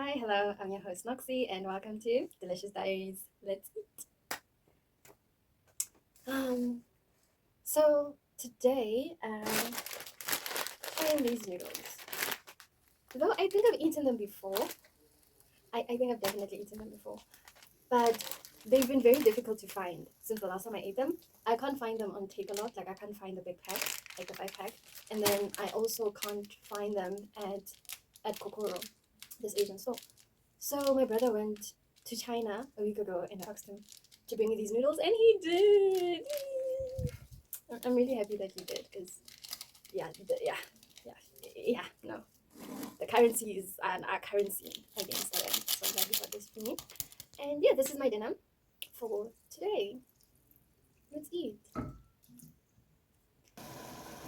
Hi, hello, I'm your host Noxie, and welcome to Delicious Diaries. Let's eat. Um, so today I'm trying these noodles. Though I think I've eaten them before. I think I've definitely eaten them before, but they've been very difficult to find since the last time I ate them. I can't find them on Takealot, like I can't find the big pack, like the 5 pack, and then I also can't find them at Kokoro, this Asian store. So my brother went to China a week ago and I asked him to bring me these noodles, and he did. I'm really happy that he did because, yeah, no. The currency is our currency against that, so I'm glad he got this for me. And yeah, this is my dinner for today. Let's eat.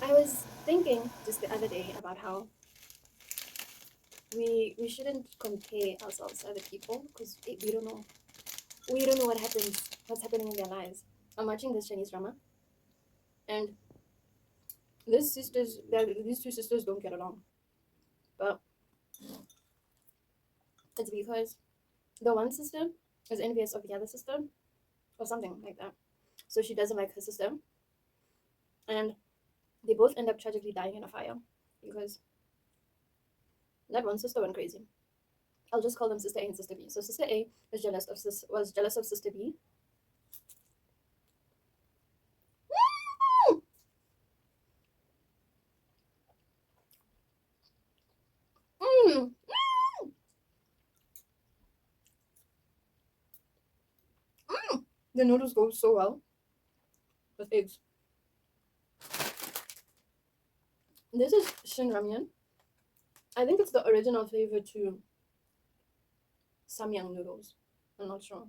I was thinking just the other day about how we shouldn't compare ourselves to other people because we don't know what's happening in their lives. I'm watching this Chinese drama, and these two sisters don't get along, but it's because the one sister is envious of the other sister or something like that. So she doesn't like her sister, and they both end up tragically dying in a fire because that one sister went crazy. I'll just call them Sister A and Sister B. So Sister A was jealous of Sister B. Mm, the noodles go so well with eggs. This is Shin Ramyun. I think it's the original flavor to Samyang noodles. I'm not sure.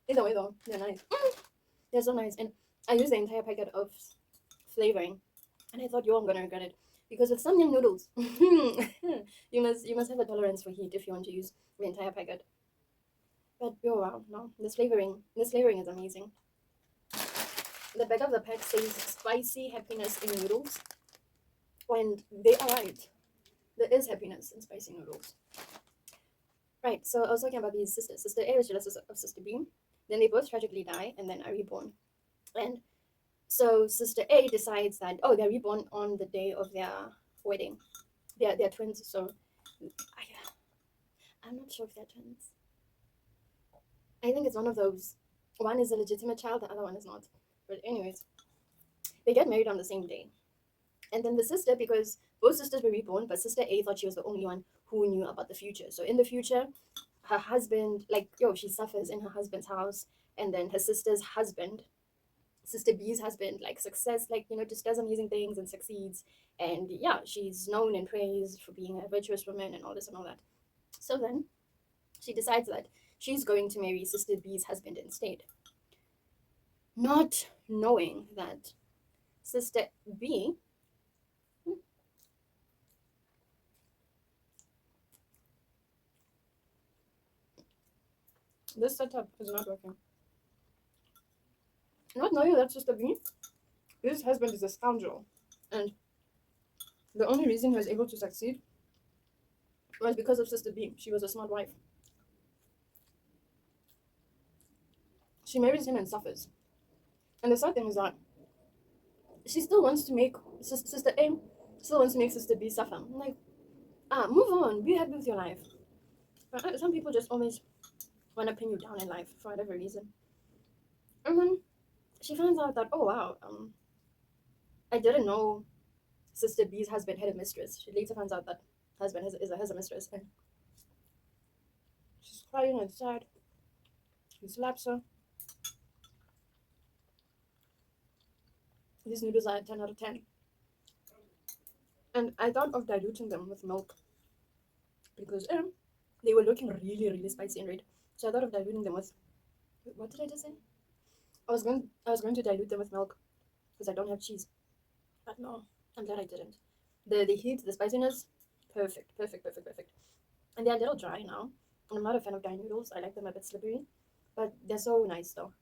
Either way though, they're nice. They're so nice. And I used the entire packet of flavoring, and I thought, yo, I'm gonna regret it because with Samyang noodles, you must have a tolerance for heat if you want to use the entire packet. But oh wow, no, this flavoring is amazing. The back of the pack says spicy happiness in noodles, and they are right. There is happiness in spicy noodles. Right, so I was talking about these sisters. Sister A was jealous of Sister B. Then they both tragically die and then are reborn. And so Sister A decides that, oh, they're reborn on the day of their wedding. They're twins, so I'm not sure if they're twins. I think it's one of those. One is a legitimate child, the other one is not. But anyways, they get married on the same day. And then the sister, because both sisters were reborn, but Sister A thought she was the only one who knew about the future. So in the future, her husband, like, she suffers in her husband's house, and then her sister's husband, Sister B's husband, like, success, like, just does amazing things and succeeds. And yeah, she's known and praised for being a virtuous woman and all this and all that. So then she decides that she's going to marry Sister B's husband instead, not knowing that Sister B, this setup is not working. Not knowing that Sister B, his husband is a scoundrel. And the only reason he was able to succeed was because of Sister B. She was a smart wife. She marries him and suffers. And the sad thing is that she still wants to make Sister A still wants to make Sister B suffer. I'm like, move on, be happy with your life. But some people just always want to pin you down in life for whatever reason. And then she finds out that, oh wow, I didn't know Sister B's husband had a mistress. She later finds out that husband has a mistress, and she's crying and sad. He slaps her. These noodles are a 10 out of 10. And I thought of diluting them with milk because they were looking really, really spicy and red. So I thought of diluting them with, what did I just say? I was going to dilute them with milk because I don't have cheese. But no, I'm glad I didn't. The heat, the spiciness, perfect, perfect, perfect, perfect. And they're a little dry now. I'm not a fan of dry noodles. I like them a bit slippery, but they're so nice though.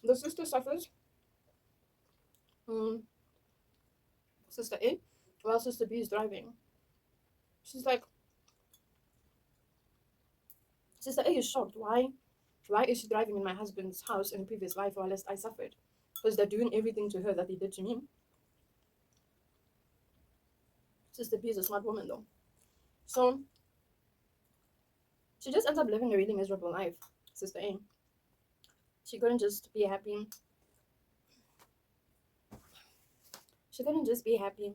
The sister suffers. Sister A, while Sister B is driving. She's like, Sister A is shocked. Why is she driving in my husband's house in a previous life while I suffered? Because they're doing everything to her that they did to me. Sister B is a smart woman though. So she just ends up living a really miserable life, Sister A. She couldn't just be happy. She couldn't just be happy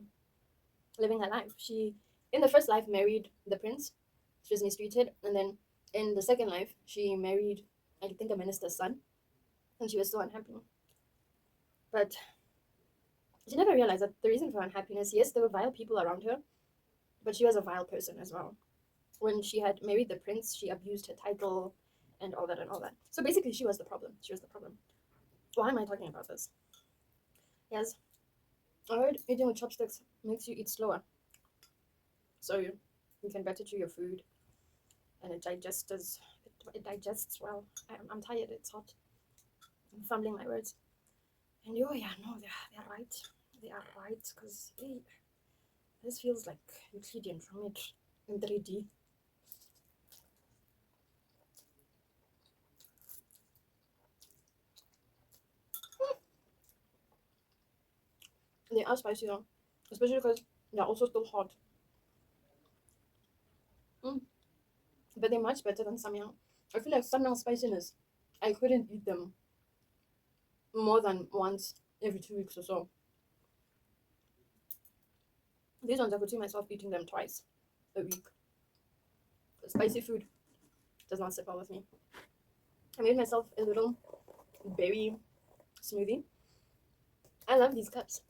living her life. She, in the first life, married the prince. She was mistreated. And then in the second life, she married, I think, a minister's son. And she was still unhappy. But she never realized that the reason for unhappiness, yes, there were vile people around her, but she was a vile person as well. When she had married the prince, she abused her title and all that and all that. So basically, she was the problem. She was the problem. Why am I talking about this? Yes, I heard eating with chopsticks makes you eat slower. So you can better chew your food and it digests well. I'm tired, it's hot. I'm fumbling my words. And oh yeah, no, they're right. They are right, because hey, this feels like Euclidean from it in 3D. They are spicy though, especially because they're also still hot. Mm. But they're much better than samyang. I feel like samyang spiciness, I couldn't eat them more than once every 2 weeks or so. These ones I could see myself eating them twice a week. Spicy food does not sit well with me. I made myself a little berry smoothie. I love these cups.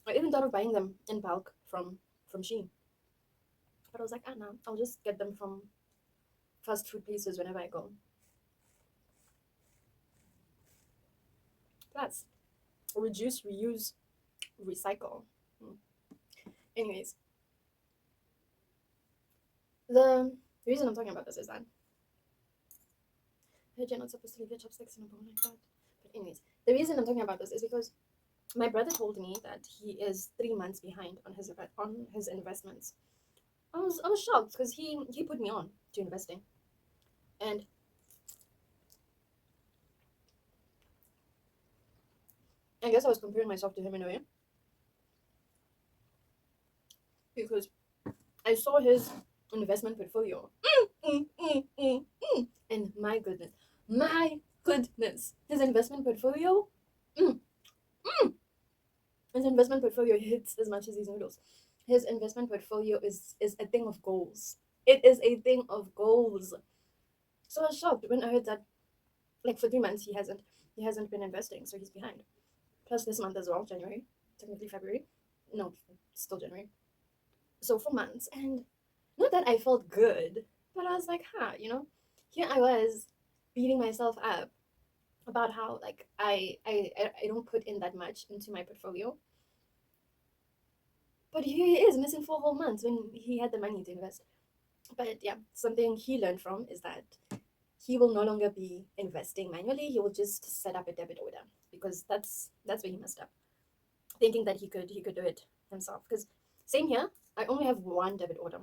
I even thought of buying them in bulk from Shin. But I was like, ah, no, I'll just get them from fast food places whenever I go. Plus, reduce, reuse, recycle. Anyways, the reason I'm talking about this is that I heard you're not supposed to leave your chopsticks in a bowl like that. But anyways, the reason I'm talking about this is because my brother told me that he is 3 months behind on his investments. I was shocked because he put me on to investing, and I guess I was comparing myself to him in a way because I saw his investment portfolio. And my goodness, his investment portfolio, mm, his investment portfolio hits as much as these noodles. His investment portfolio is a thing of goals. It is a thing of goals. So I was shocked when I heard that, like for 3 months he hasn't been investing, so he's behind. Plus this month as well, January, technically February, no, still January. So 4 months, and not that I felt good, but I was like, here I was beating myself up about how like I don't put in that much into my portfolio. But here he is missing 4 whole months when he had the money to invest. But yeah, something he learned from is that he will no longer be investing manually. He will just set up a debit order because that's where he messed up, thinking that he could do it himself. Because same here, I only have one debit order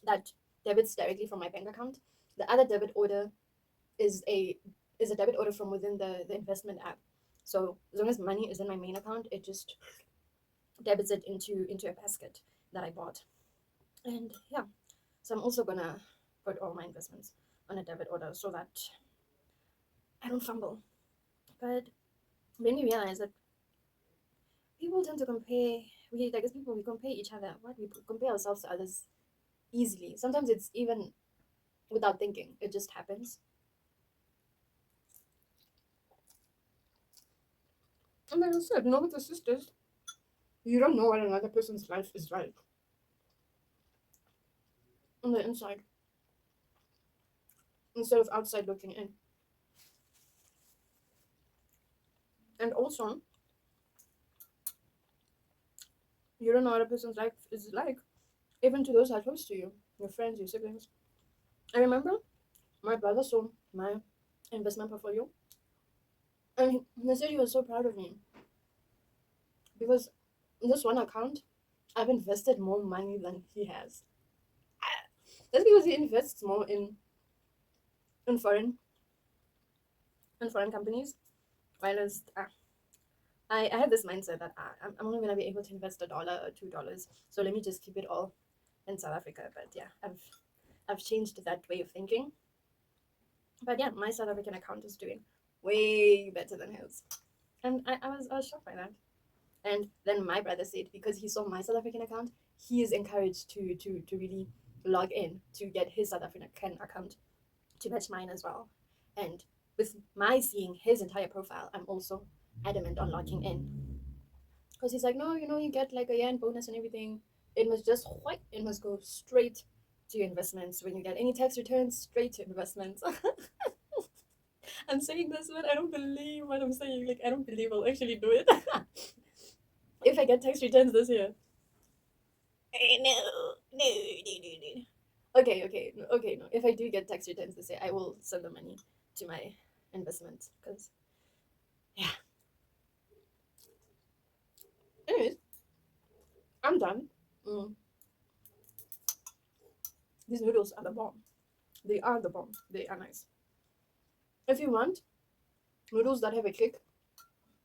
that debits directly from my bank account. The other debit order is a debit order from within the investment app. So as long as money is in my main account, it just debits it into a basket that I bought. And yeah, so I'm also gonna put all my investments on a debit order so that I don't fumble. But then we realize that people tend to compare. We compare each other. We compare ourselves to others easily. Sometimes it's even without thinking. It just happens. And like I said, with the sisters, you don't know what another person's life is like on the inside instead of outside looking in. And also, you don't know what a person's life is like, even to those that are close to you, your friends, your siblings. I remember my brother saw my investment portfolio, and he said he was so proud of me because in this one account, I've invested more money than he has. That's because he invests more in foreign in foreign companies, whereas I have this mindset that I'm only gonna be able to invest $1 or $2, so let me just keep it all in South Africa. But yeah, I've changed that way of thinking. But yeah, my South African account is doing way better than his, and I was shocked by that. And then my brother said because he saw my South African account, he is encouraged to really log in to get his South African account to match mine as well. And with my seeing his entire profile, I'm also adamant on logging in because he's like, no, you get like a year bonus and everything. It must just white. It must go straight to your investments. When you get any tax returns, straight to investments. I'm saying this, but I don't believe what I'm saying. Like, I don't believe I'll actually do it. If I get tax returns this year. No, no, no, no, no. Okay, no. If I do get tax returns this year, I will send the money to my investment because, yeah. Anyways, I'm done. Mm, these noodles are the bomb. They are the bomb. They are nice. If you want noodles that have a kick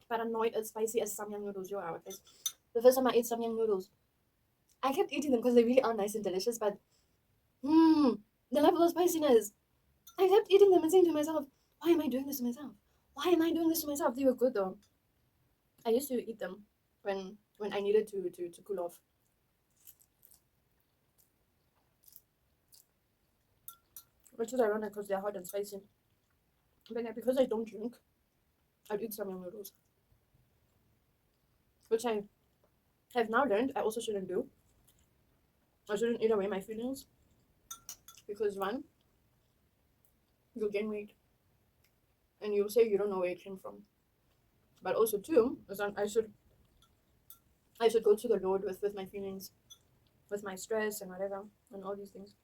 but are not as spicy as Samyang noodles, you're our place. The first time I ate Samyang noodles, I kept eating them because they really are nice and delicious, but the level of spiciness. I kept eating them and saying to myself, why am I doing this to myself? Why am I doing this to myself? They were good though. I used to eat them when I needed to cool off. Which is ironic because they're hot and spicy. But yeah, because I don't drink, I'd eat Samyang noodles. Which I have now learned I also shouldn't do. I shouldn't eat away my feelings. Because one, you'll gain weight. And you'll say you don't know where it came from. But also two, is that I should go to the Lord with my feelings, with my stress and whatever, and all these things.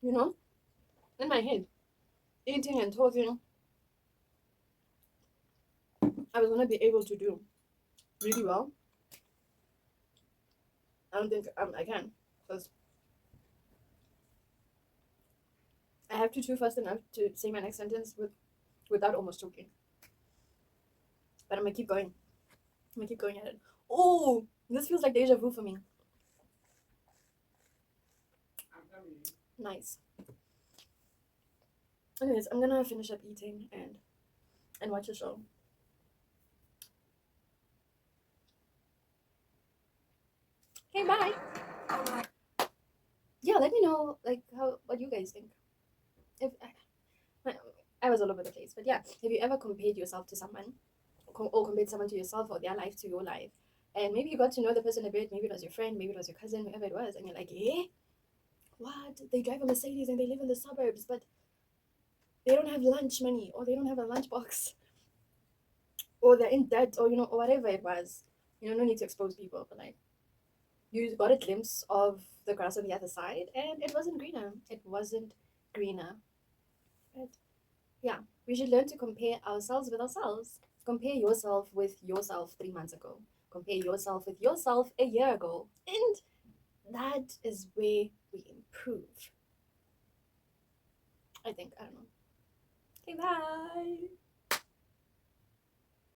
You know? In my head, eating and talking, I was gonna be able to do really well. I don't think I can, because I have to chew fast enough to say my next sentence without almost choking. But I'm gonna keep going. I'm gonna keep going at it. Oh, this feels like deja vu for me. Nice. Anyways, I'm gonna finish up eating and watch a show. Okay, bye. Yeah, let me know like what you guys think. If I was all over the place, but yeah, have you ever compared yourself to someone, or compared someone to yourself, or their life to your life, and maybe you got to know the person a bit, maybe it was your friend, maybe it was your cousin, whoever it was, and you're like, eh, what? They drive a Mercedes and they live in the suburbs, but they don't have lunch money, or they don't have a lunchbox, or they're in debt, or or whatever it was. No need to expose people, but like you got a glimpse of the grass on the other side, and it wasn't greener. It wasn't greener. But yeah, we should learn to compare ourselves with ourselves. Compare yourself with yourself 3 months ago. Compare yourself with yourself a year ago. And that is where we improve. I think. I don't know. Okay, bye.